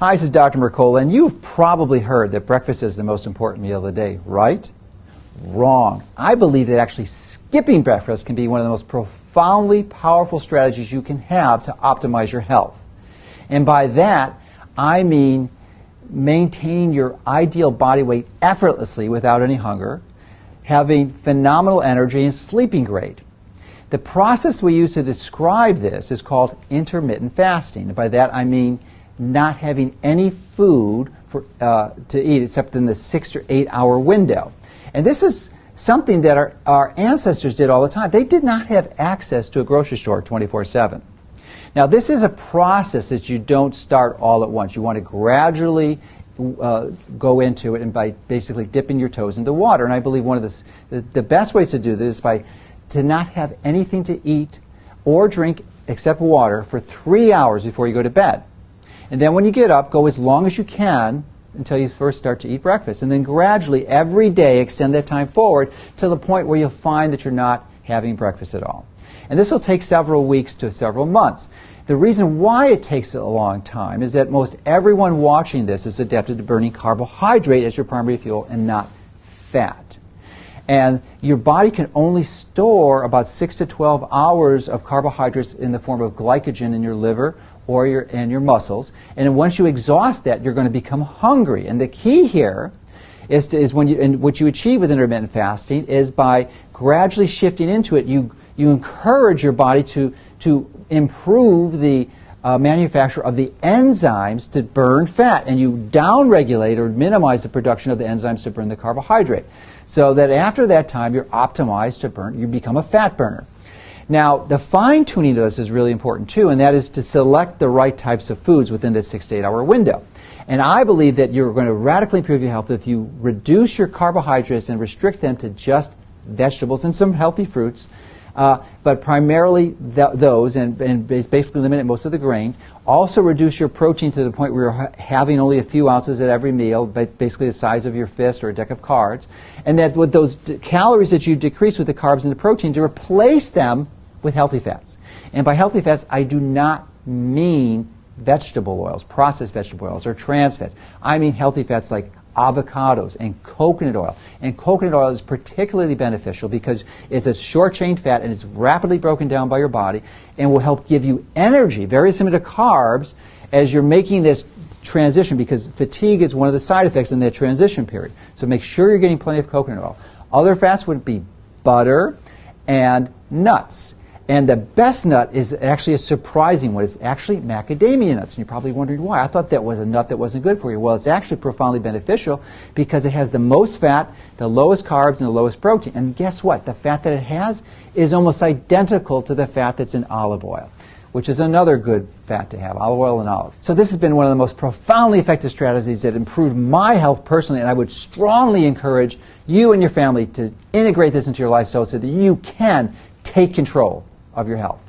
Hi, this is Dr. Meirkola, and you've probably heard that breakfast is the most important meal of the day, right? Wrong. I believe that actually skipping breakfast can be one of the most profoundly powerful strategies you can have to optimize your health. And by that, I mean maintaining your ideal body weight effortlessly without any hunger, having phenomenal energy, and sleeping great. The process we use to describe this is called intermittent fasting. And by that, I mean not having any food to eat except in the 6 or 8 hour window. And this is something that our ancestors did all the time. They did not have access to a grocery store 24/7. Now, this is a process that you don't start all at once. You want to gradually go into it and by basically dipping your toes into water. And I believe one of the best ways to do this is to not have anything to eat or drink except water for 3 hours before you go to bed. And then when you get up, go as long as you can until you first start to eat breakfast. And then gradually, every day, extend that time forward to the point where you'll find that you're not having breakfast at all. And this will take several weeks to several months. The reason why it takes a long time is that most everyone watching this is adapted to burning carbohydrate as your primary fuel and not fat. And your body can only store about 6 to 12 hours of carbohydrates in the form of glycogen in your liver or in your muscles. And then once you exhaust that, you're going to become hungry. And the key here is what you achieve with intermittent fasting is by gradually shifting into it, you encourage your body to improve the manufacture of the enzymes to burn fat, and you downregulate or minimize the production of the enzymes to burn the carbohydrate, so that after that time you're optimized to burn, you become a fat burner. Now, the fine-tuning of this is really important too, and that is to select the right types of foods within the 6 to 8 hour window. And I believe that you're going to radically improve your health if you reduce your carbohydrates and restrict them to just vegetables and some healthy fruits, but primarily those, and basically eliminate most of the grains. Also reduce your protein to the point where you're having only a few ounces at every meal, basically the size of your fist or a deck of cards. And that with those calories that you decrease with the carbs and the protein, to replace them with healthy fats. And by healthy fats, I do not mean vegetable oils, processed vegetable oils, or trans fats. I mean healthy fats like avocados and coconut oil. And coconut oil is particularly beneficial because it's a short-chain fat and it's rapidly broken down by your body and will help give you energy, very similar to carbs, as you're making this transition, because fatigue is one of the side effects in that transition period. So make sure you're getting plenty of coconut oil. Other fats would be butter and nuts. And the best nut is actually a surprising one. It's actually macadamia nuts. And you're probably wondering why. I thought that was a nut that wasn't good for you. Well, it's actually profoundly beneficial because it has the most fat, the lowest carbs, and the lowest protein. And guess what? The fat that it has is almost identical to the fat that's in olive oil, which is another good fat to have, olive oil and olive. So this has been one of the most profoundly effective strategies that improved my health personally, and I would strongly encourage you and your family to integrate this into your lifestyle so that you can take control of your health.